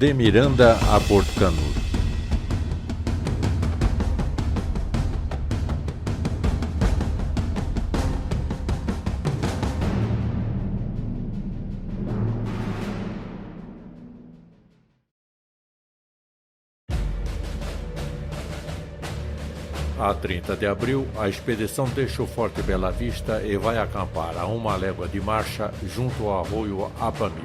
de Miranda a Porto Canudo. A 30 de abril, a expedição deixa o Forte Bela Vista e vai acampar a 1 légua de marcha junto ao arroio Apami.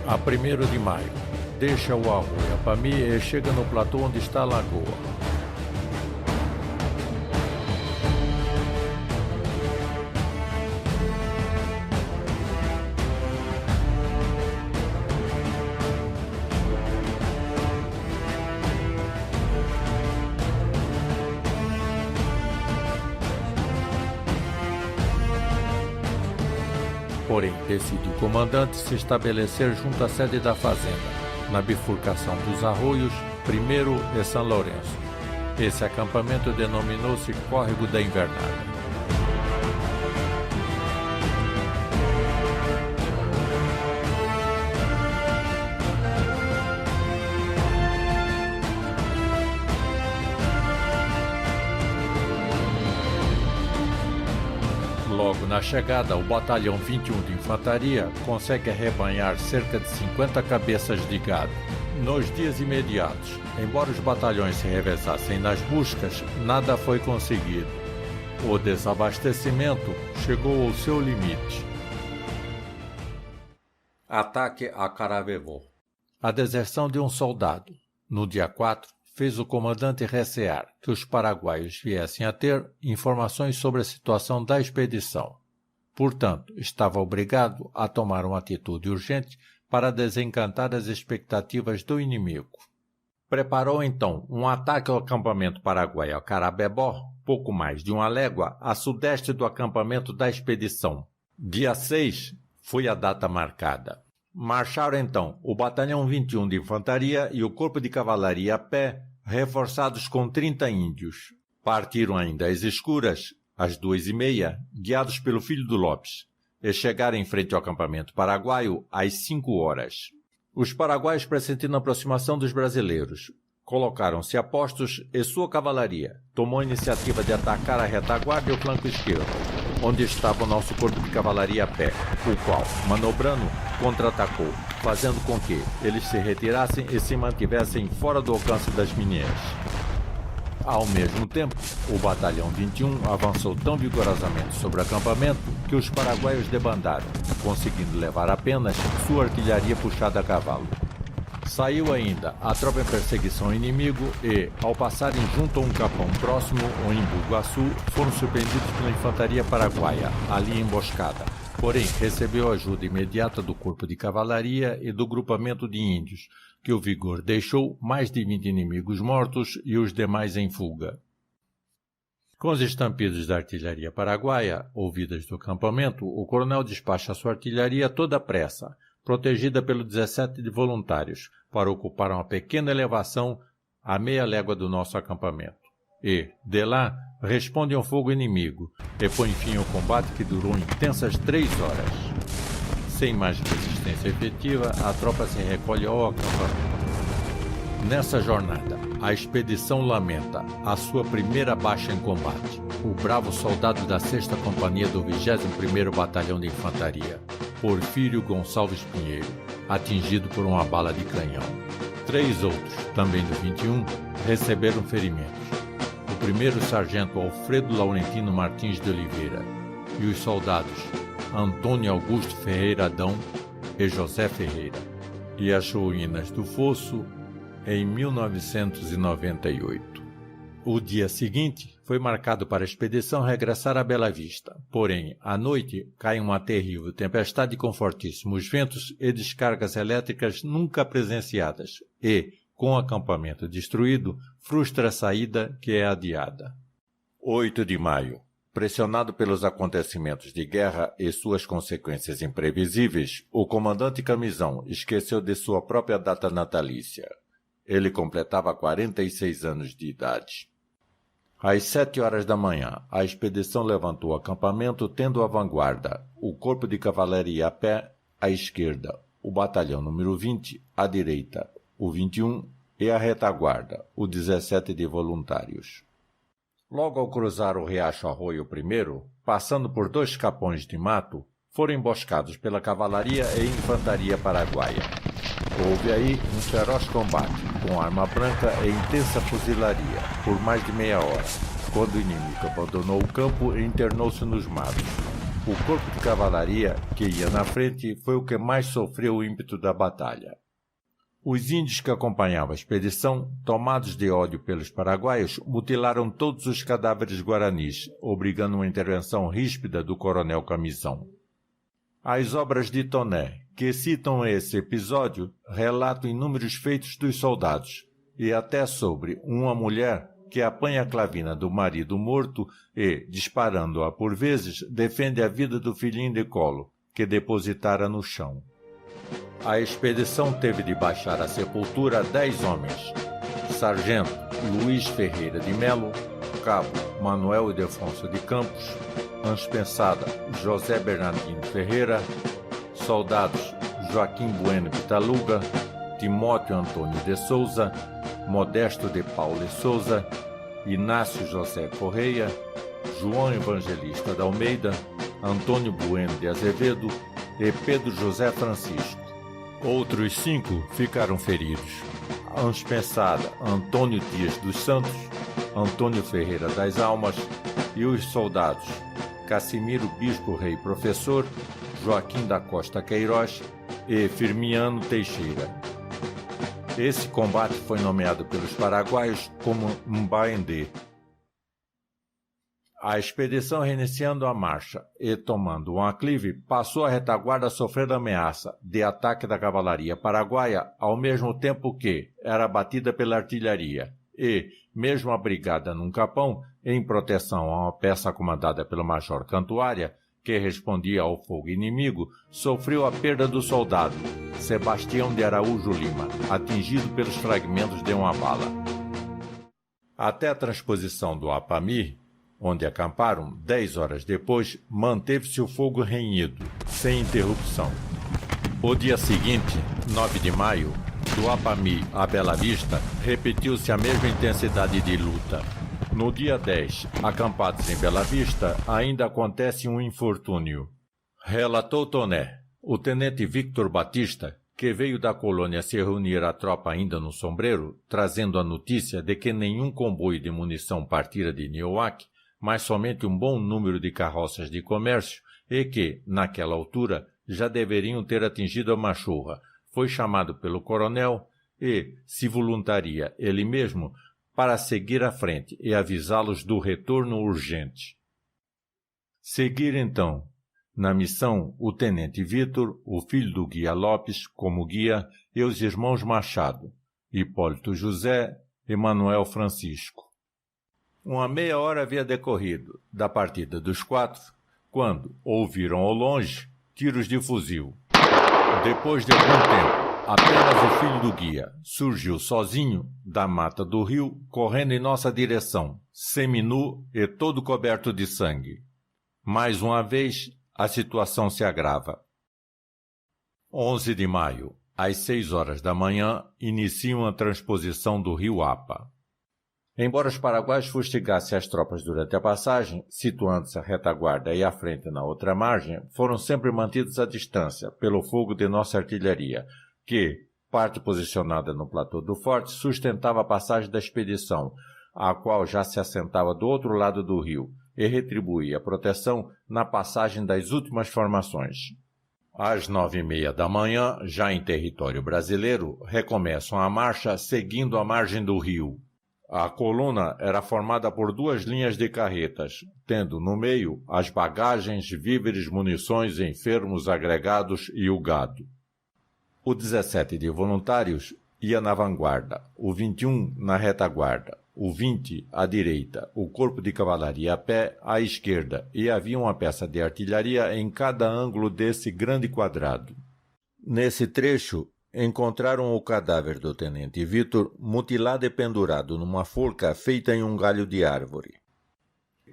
A 1º de maio, deixa o arroio Apami e chega no platô onde está a lagoa. Porém, decide o comandante se estabelecer junto à sede da fazenda, na bifurcação dos arroios 1º e São Lourenço. Esse acampamento denominou-se Córrego da Invernada. Logo na chegada, o Batalhão 21 de Infantaria consegue arrebanhar cerca de 50 cabeças de gado. Nos dias imediatos, embora os batalhões se revezassem nas buscas, nada foi conseguido. O desabastecimento chegou ao seu limite. Ataque a Caravevo. A deserção de um soldado. No dia 4, fez o comandante recear que os paraguaios viessem a ter informações sobre a situação da expedição. Portanto, estava obrigado a tomar uma atitude urgente para desencantar as expectativas do inimigo. Preparou então um ataque ao acampamento paraguaio Carabebó, pouco mais de 1 légua, a sudeste do acampamento da expedição. Dia 6 foi a data marcada. Marcharam então o Batalhão 21 de Infantaria e o Corpo de Cavalaria a pé, reforçados com 30 índios. Partiram ainda às escuras, às 2h30, guiados pelo filho do Lopes, e chegaram em frente ao acampamento paraguaio às 5 horas. Os paraguaios, pressentindo a aproximação dos brasileiros, colocaram-se a postos e sua cavalaria tomou a iniciativa de atacar a retaguarda e o flanco esquerdo, onde estava o nosso corpo de cavalaria a pé, o qual, manobrando, contra-atacou, fazendo com que eles se retirassem e se mantivessem fora do alcance das mineiras. Ao mesmo tempo, o Batalhão 21 avançou tão vigorosamente sobre o acampamento que os paraguaios debandaram, conseguindo levar apenas sua artilharia puxada a cavalo. Saiu ainda a tropa em perseguição ao inimigo e, ao passarem junto a um capão próximo, o Imbuguaçu, foram surpreendidos pela infantaria paraguaia, ali emboscada. Porém, recebeu ajuda imediata do corpo de cavalaria e do grupamento de índios, que o vigor deixou mais de 20 inimigos mortos e os demais em fuga. Com os estampidos da artilharia paraguaia, ouvidas do acampamento, o coronel despacha sua artilharia a toda pressa, protegida pelo 17 de voluntários, para ocupar uma pequena elevação a meia légua do nosso acampamento. E, de lá, responde a um fogo inimigo e põe fim ao combate que durou intensas 3 horas. Sem mais resistência efetiva, a tropa se recolhe ao acampamento. Nessa jornada, a expedição lamenta a sua primeira baixa em combate, o bravo soldado da 6ª Companhia do 21º Batalhão de Infantaria, Porfírio Gonçalves Pinheiro, atingido por uma bala de canhão. 3 outros, também do 21, receberam ferimentos. O 1º sargento Alfredo Laurentino Martins de Oliveira e os soldados Antônio Augusto Ferreira Adão e José Ferreira. E as ruínas do Fosso em 1998. O dia seguinte foi marcado para a expedição regressar a Bela Vista. Porém, à noite, cai uma terrível tempestade com fortíssimos ventos e descargas elétricas nunca presenciadas e, com o acampamento destruído, frustra a saída que é adiada. 8 de maio. Pressionado pelos acontecimentos de guerra e suas consequências imprevisíveis, o comandante Camisão esqueceu de sua própria data natalícia. Ele completava 46 anos de idade. Às 7 horas da manhã, a expedição levantou o acampamento tendo à vanguarda o corpo de cavalaria a pé à esquerda, o batalhão número 20, à direita, o 21 e a retaguarda, o 17 de voluntários. Logo ao cruzar o riacho Arroio I, passando por 2 capões de mato, foram emboscados pela cavalaria e infantaria paraguaia. Houve aí um feroz combate, com arma branca e intensa fuzilaria, por mais de meia hora, quando o inimigo abandonou o campo e internou-se nos matos. O corpo de cavalaria, que ia na frente, foi o que mais sofreu o ímpeto da batalha. Os índios que acompanhavam a expedição, tomados de ódio pelos paraguaios, mutilaram todos os cadáveres guaranis, obrigando uma intervenção ríspida do coronel Camisão. As obras de Toné, que citam esse episódio, relatam inúmeros feitos dos soldados, e até sobre uma mulher que apanha a clavina do marido morto e, disparando-a por vezes, defende a vida do filhinho de colo, que depositara no chão. A expedição teve de baixar à sepultura 10 homens: Sargento Luiz Ferreira de Melo, Cabo Manuel Ildefonso de Campos, Anspensada José Bernardino Ferreira, soldados Joaquim Bueno Pitaluga, Timóteo Antônio de Souza, Modesto de Paula e Souza, Inácio José Correia, João Evangelista da Almeida, Antônio Bueno de Azevedo e Pedro José Francisco. Outros 5 ficaram feridos: Anspensada Antônio Dias dos Santos, Antônio Ferreira das Almas e os soldados Cassimiro Bispo Rei Professor, Joaquim da Costa Queiroz e Firmiano Teixeira. Esse combate foi nomeado pelos paraguaios como Mbaendê. A expedição, reiniciando a marcha e tomando um aclive, passou a retaguarda a sofrer ameaça de ataque da cavalaria paraguaia, ao mesmo tempo que era abatida pela artilharia e, mesmo abrigada num capão, em proteção a uma peça comandada pelo Major Cantuária, que respondia ao fogo inimigo, sofreu a perda do soldado Sebastião de Araújo Lima, atingido pelos fragmentos de uma bala. Até a transposição do Apamí, onde acamparam 10 horas depois, manteve-se o fogo renhido, sem interrupção. O dia seguinte, 9 de maio, do Apamí a Bela Vista, repetiu-se a mesma intensidade de luta. No dia 10, acampados em Bela Vista, ainda acontece um infortúnio. Relatou Toné, o tenente Victor Batista, que veio da colônia se reunir à tropa ainda no Sombreiro, trazendo a notícia de que nenhum comboio de munição partira de Nioaque, mas somente um bom número de carroças de comércio, e que, naquela altura, já deveriam ter atingido a Machorra. Foi chamado pelo coronel e se voluntaria ele mesmo para seguir à frente e avisá-los do retorno urgente. Seguir então, na missão, o tenente Vitor, o filho do guia Lopes, como guia, e os irmãos Machado, Hipólito José e Manuel Francisco. Uma meia hora havia decorrido da partida dos 4, quando ouviram ao longe tiros de fuzil. Depois de algum tempo, apenas o filho do guia surgiu sozinho da mata do rio, correndo em nossa direção, seminu e todo coberto de sangue. Mais uma vez, a situação se agrava. 11 de maio, às 6 horas da manhã, iniciam a transposição do rio Apa. Embora os paraguaios fustigassem as tropas durante a passagem, situando-se à retaguarda e à frente na outra margem, foram sempre mantidos à distância pelo fogo de nossa artilharia, que, parte posicionada no platô do forte, sustentava a passagem da expedição, a qual já se assentava do outro lado do rio, e retribuía a proteção na passagem das últimas formações. Às 9h30 da manhã, já em território brasileiro, recomeçam a marcha seguindo a margem do rio. A coluna era formada por 2 linhas de carretas, tendo no meio as bagagens, víveres, munições, enfermos, agregados e o gado. O 17 de voluntários ia na vanguarda, o 21 na retaguarda, o 20 à direita, o corpo de cavalaria a pé à esquerda, e havia uma peça de artilharia em cada ângulo desse grande quadrado. Nesse trecho, encontraram o cadáver do tenente Vitor mutilado e pendurado numa forca feita em um galho de árvore.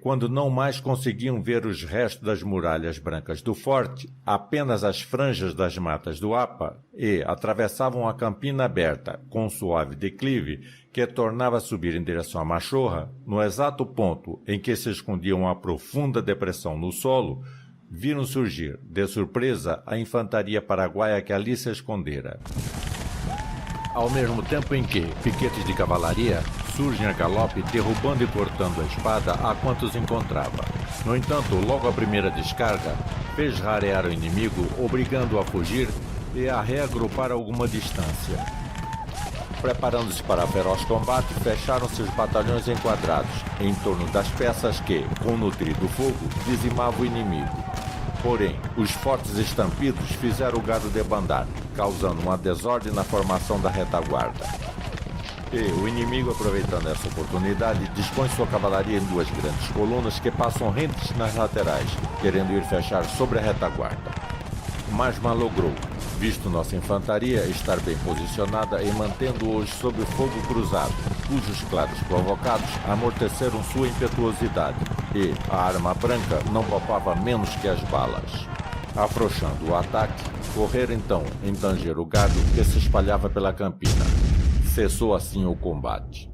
quando não mais conseguiam ver os restos das muralhas brancas do forte, apenas as franjas das matas do Apa, e atravessavam a campina aberta, com um suave declive, que tornava a subir em direção à Machorra, no exato ponto em que se escondia uma profunda depressão no solo, viram surgir, de surpresa, a infantaria paraguaia que ali se escondera. Ao mesmo tempo em que piquetes de cavalaria surgem a galope, derrubando e cortando a espada a quantos encontrava. No entanto, logo a primeira descarga fez rarear o inimigo, obrigando-o a fugir e a reagrupar a alguma distância. Preparando-se para feroz combate, fecharam-se os batalhões enquadrados em torno das peças que, com o nutrido fogo, dizimavam o inimigo. Porém, os fortes estampidos fizeram o gado debandar, causando uma desordem na formação da retaguarda. E o inimigo, aproveitando essa oportunidade, dispõe sua cavalaria em duas grandes colunas que passam rentes nas laterais, querendo ir fechar sobre a retaguarda. Mas malogrou, visto nossa infantaria estar bem posicionada e mantendo-os sob o fogo cruzado, cujos claros provocados amorteceram sua impetuosidade, e a arma branca não poupava menos que as balas. Afrouxando o ataque, correram então em tanger o gado que se espalhava pela campina. Cessou assim o combate.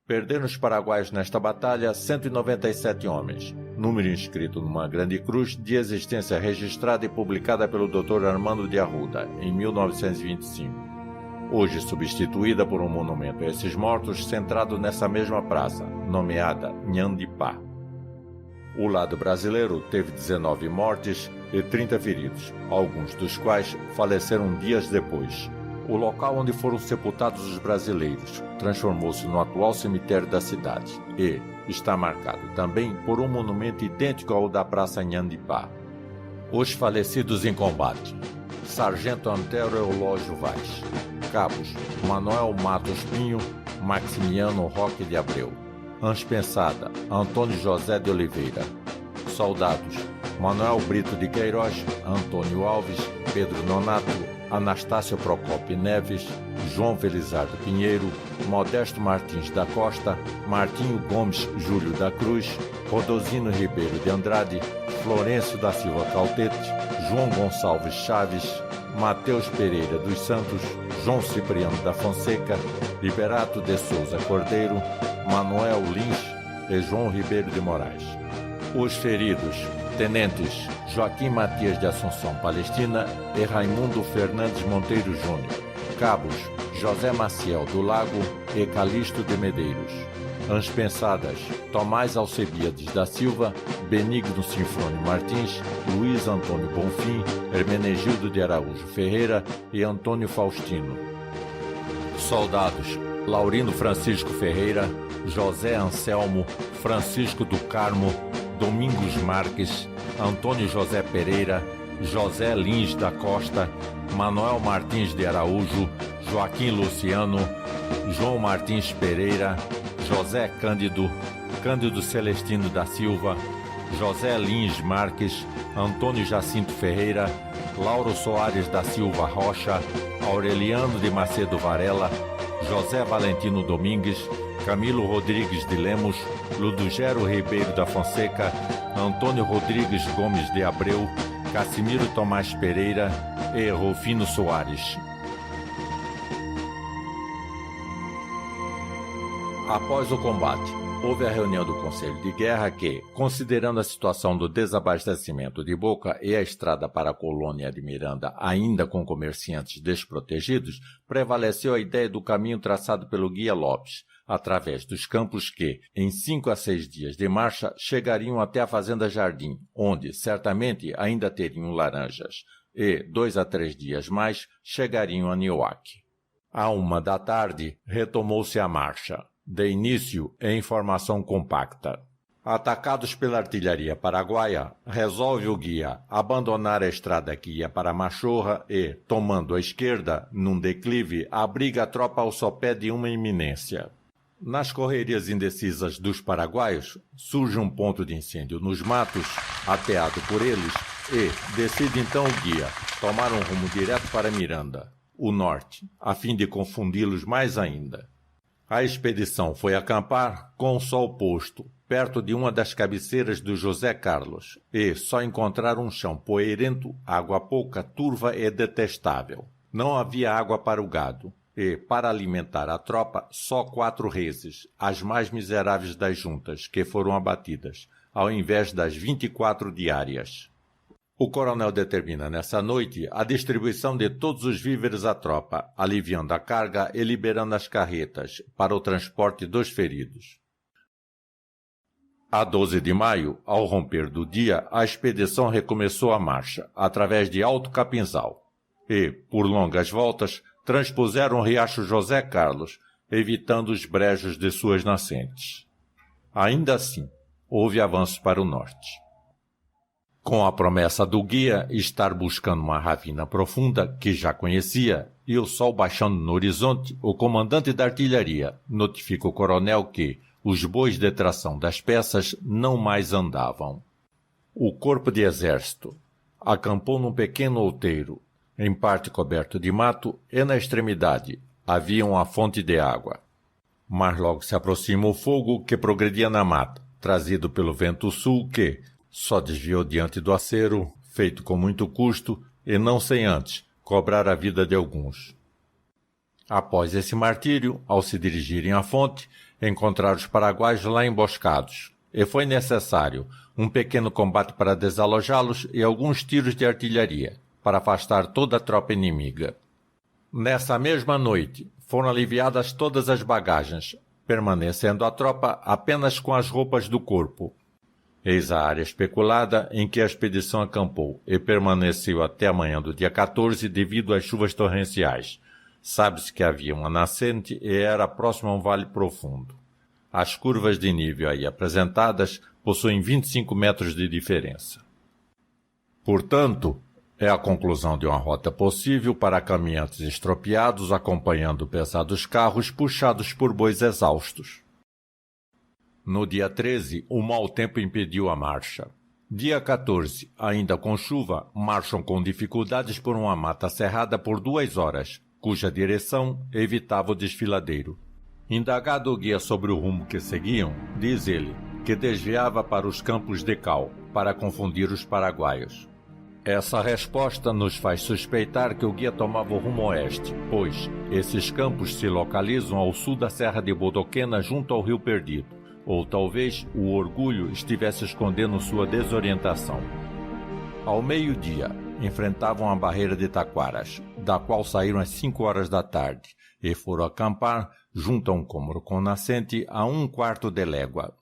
Perderam os paraguaios nesta batalha 197 homens, número inscrito numa grande cruz de existência registrada e publicada pelo Dr. Armando de Arruda, em 1925. Hoje substituída por um monumento a esses mortos centrado nessa mesma praça, nomeada Nhandipá. O lado brasileiro teve 19 mortes e 30 feridos, alguns dos quais faleceram dias depois. O local onde foram sepultados os brasileiros transformou-se no atual cemitério da cidade e está marcado também por um monumento idêntico ao da Praça Nhandipá. Os falecidos em combate: Sargento Antero Eulógio Vaz. Cabos: Manuel Matos Pinho, Maximiano Roque de Abreu. Anspensada: Antônio José de Oliveira. Soldados: Manuel Brito de Queiroz, Antônio Alves, Pedro Nonato, Anastácio Procópio Neves, João Felizardo Pinheiro, Modesto Martins da Costa, Martinho Gomes Júlio da Cruz, Rodozino Ribeiro de Andrade, Florencio da Silva Cautete, João Gonçalves Chaves, Mateus Pereira dos Santos, João Cipriano da Fonseca, Liberato de Souza Cordeiro, Manuel Lins e João Ribeiro de Moraes. Os feridos: Tenentes Joaquim Matias de Assunção Palestina e Raimundo Fernandes Monteiro Júnior. Cabos: José Maciel do Lago e Calixto de Medeiros. Anspensadas: Tomás Alcebiades da Silva, Benigno Sinfrônio Martins, Luiz Antônio Bonfim, Hermenegildo de Araújo Ferreira e Antônio Faustino. Soldados: Laurindo Francisco Ferreira, José Anselmo, Francisco do Carmo, Domingos Marques, Antônio José Pereira, José Lins da Costa, Manuel Martins de Araújo, Joaquim Luciano, João Martins Pereira, José Cândido, Cândido Celestino da Silva, José Lins Marques, Antônio Jacinto Ferreira, Lauro Soares da Silva Rocha, Aureliano de Macedo Varela, José Valentino Domingues, Camilo Rodrigues de Lemos, Ludogero Ribeiro da Fonseca, Antônio Rodrigues Gomes de Abreu, Cassimiro Tomás Pereira e Rufino Soares. Após o combate, houve a reunião do Conselho de Guerra que, considerando a situação do desabastecimento de Boca e a estrada para a colônia de Miranda ainda com comerciantes desprotegidos, prevaleceu a ideia do caminho traçado pelo Guia Lopes, através dos campos que, em 5 a 6 dias de marcha, chegariam até a Fazenda Jardim, onde, certamente, ainda teriam laranjas, e, 2 a 3 dias mais, chegariam a Nioaque. À 1 da tarde, retomou-se a marcha. De início, em formação compacta. Atacados pela artilharia paraguaia, resolve o guia abandonar a estrada que ia para Machorra e, tomando a esquerda, num declive, abriga a tropa ao sopé de uma eminência. Nas correrias indecisas dos paraguaios, surge um ponto de incêndio nos matos, ateado por eles, e decide então o guia tomar um rumo direto para Miranda, o norte, a fim de confundi-los mais ainda. A expedição foi acampar com o sol posto, perto de uma das cabeceiras do José Carlos, e só encontraram um chão poeirento, água pouca, turva e detestável. Não havia água para o gado, e, para alimentar a tropa, só 4 reses, as mais miseráveis das juntas, que foram abatidas, ao invés das 24 diárias. O coronel determina nessa noite a distribuição de todos os víveres à tropa, aliviando a carga e liberando as carretas para o transporte dos feridos. A 12 de maio, ao romper do dia, a expedição recomeçou a marcha, através de Alto Capinzal, e, por longas voltas, transpuseram o riacho José Carlos, evitando os brejos de suas nascentes. Ainda assim, houve avanço para o norte. Com a promessa do guia estar buscando uma ravina profunda, que já conhecia, e o sol baixando no horizonte, o comandante da artilharia notifica o coronel que os bois de tração das peças não mais andavam. O corpo de exército acampou num pequeno outeiro, em parte coberto de mato, e na extremidade havia uma fonte de água. Mas logo se aproxima o fogo que progredia na mata, trazido pelo vento sul que só desviou diante do acero, feito com muito custo, e não sem antes cobrar a vida de alguns. Após esse martírio, ao se dirigirem à fonte, encontraram os paraguaios lá emboscados, e foi necessário um pequeno combate para desalojá-los e alguns tiros de artilharia, para afastar toda a tropa inimiga. Nessa mesma noite, foram aliviadas todas as bagagens, permanecendo a tropa apenas com as roupas do corpo. Eis a área especulada em que a expedição acampou e permaneceu até a manhã do dia 14 devido às chuvas torrenciais. Sabe-se que havia uma nascente e era próximo a um vale profundo. As curvas de nível aí apresentadas possuem 25 metros de diferença. Portanto, é a conclusão de uma rota possível para caminhantes estropiados acompanhando pesados carros puxados por bois exaustos. No dia 13, o mau tempo impediu a marcha. Dia 14, ainda com chuva, marcham com dificuldades por uma mata cerrada por 2 horas, cuja direção evitava o desfiladeiro. Indagado o guia sobre o rumo que seguiam, diz ele que desviava para os campos de cal, para confundir os paraguaios. Essa resposta nos faz suspeitar que o guia tomava o rumo oeste, pois esses campos se localizam ao sul da Serra de Bodoquena junto ao Rio Perdido, ou talvez o orgulho estivesse escondendo sua desorientação. Ao meio-dia, enfrentavam a barreira de Taquaras, da qual saíram às 5 horas da tarde, e foram acampar junto a um cômoro com nascente a 1/4 de légua.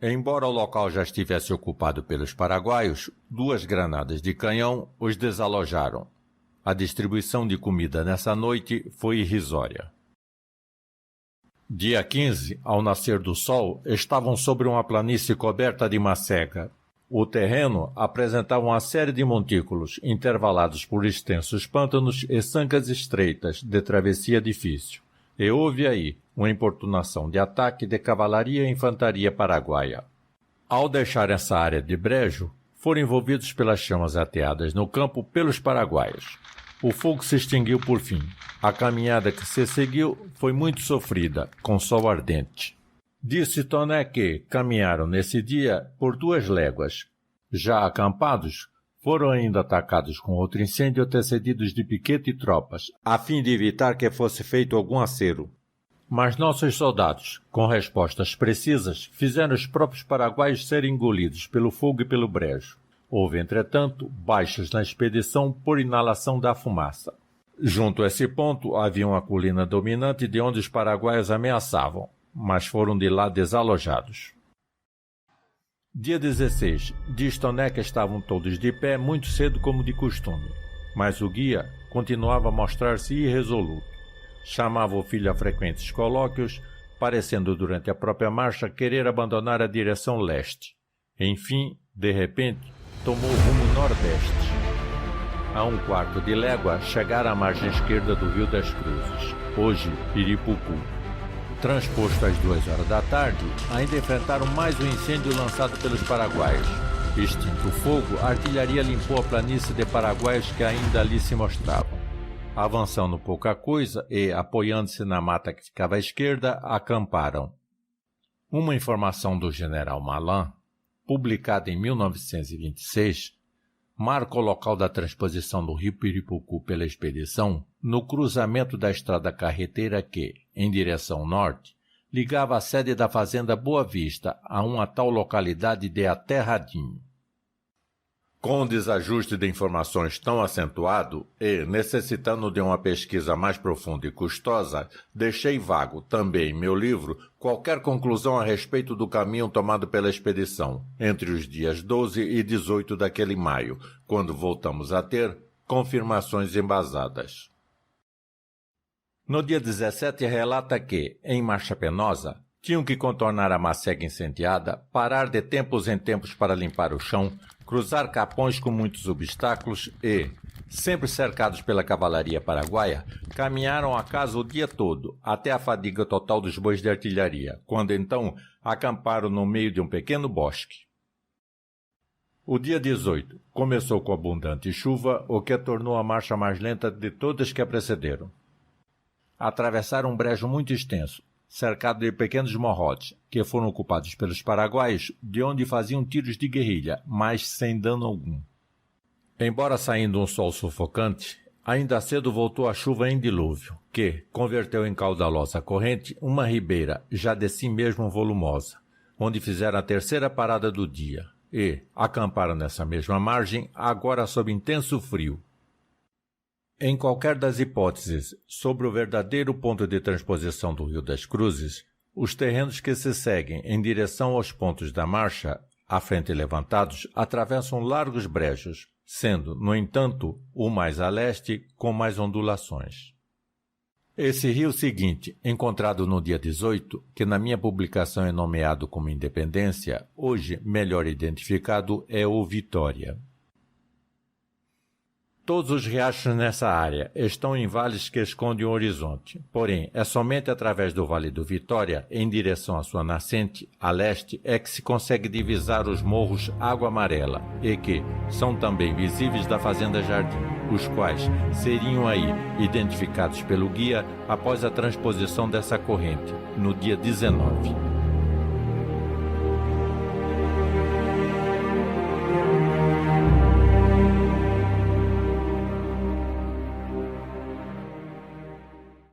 Embora o local já estivesse ocupado pelos paraguaios, 2 granadas de canhão os desalojaram. A distribuição de comida nessa noite foi irrisória. Dia 15, ao nascer do sol, estavam sobre uma planície coberta de macega. O terreno apresentava uma série de montículos, intervalados por extensos pântanos e sancas estreitas, de travessia difícil. E houve aí uma importunação de ataque de cavalaria e infantaria paraguaia. Ao deixar essa área de brejo, foram envolvidos pelas chamas ateadas no campo pelos paraguaios. O fogo se extinguiu por fim. A caminhada que se seguiu foi muito sofrida, com sol ardente. Disse Toné que caminharam nesse dia por 2 léguas. Já acampados, foram ainda atacados com outro incêndio antecedidos de piquete e tropas, a fim de evitar que fosse feito algum acero. Mas nossos soldados, com respostas precisas, fizeram os próprios paraguaios serem engolidos pelo fogo e pelo brejo. Houve, entretanto, baixas na expedição por inalação da fumaça. Junto a esse ponto havia uma colina dominante de onde os paraguaios ameaçavam, mas foram de lá desalojados. Dia 16, diz Toné que estavam todos de pé muito cedo como de costume, mas o guia continuava a mostrar-se irresoluto. Chamava o filho a frequentes colóquios, parecendo durante a própria marcha querer abandonar a direção leste. Enfim, de repente, tomou rumo nordeste. A 1/4 de légua chegaram à margem esquerda do Rio das Cruzes, hoje Iripucu. Transposto às 2 horas da tarde, ainda enfrentaram mais um incêndio lançado pelos paraguaios. Extinto o fogo, a artilharia limpou a planície de paraguaios que ainda ali se mostravam. Avançando pouca coisa e, apoiando-se na mata que ficava à esquerda, acamparam. Uma informação do general Malan, publicada em 1926, marca o local da transposição do rio Piripucu pela expedição no cruzamento da estrada carreteira que, em direção norte, ligava a sede da fazenda Boa Vista a uma tal localidade de Aterradinho. Com o desajuste de informações tão acentuado e necessitando de uma pesquisa mais profunda e custosa, deixei vago, também em meu livro, qualquer conclusão a respeito do caminho tomado pela expedição, entre os dias 12 e 18 daquele maio, quando voltamos a ter confirmações embasadas. No dia 17 relata que, em Marcha Penosa, tinham que contornar a macega incendiada, parar de tempos em tempos para limpar o chão, cruzar capões com muitos obstáculos e, sempre cercados pela cavalaria paraguaia, caminharam a casa o dia todo, até a fadiga total dos bois de artilharia, quando então acamparam no meio de um pequeno bosque. O dia 18 começou com abundante chuva, o que tornou a marcha mais lenta de todas que a precederam. Atravessaram um brejo muito extenso, cercado de pequenos morrotes, que foram ocupados pelos paraguaios, de onde faziam tiros de guerrilha, mas sem dano algum. Embora saindo um sol sufocante, ainda cedo voltou a chuva em dilúvio, que converteu em caudalosa corrente uma ribeira, já de si mesmo volumosa, onde fizeram a terceira parada do dia, e acamparam nessa mesma margem, agora sob intenso frio. Em qualquer das hipóteses sobre o verdadeiro ponto de transposição do Rio das Cruzes, os terrenos que se seguem em direção aos pontos da marcha, à frente levantados, atravessam largos brejos, sendo, no entanto, o mais a leste com mais ondulações. Esse rio seguinte, encontrado no dia 18, que na minha publicação é nomeado como Independência, hoje melhor identificado é o Vitória. Todos os riachos nessa área estão em vales que escondem o horizonte, porém é somente através do Vale do Vitória, em direção à sua nascente, a leste, é que se consegue divisar os morros Água Amarela e que são também visíveis da Fazenda Jardim, os quais seriam aí identificados pelo guia após a transposição dessa corrente, no dia 19.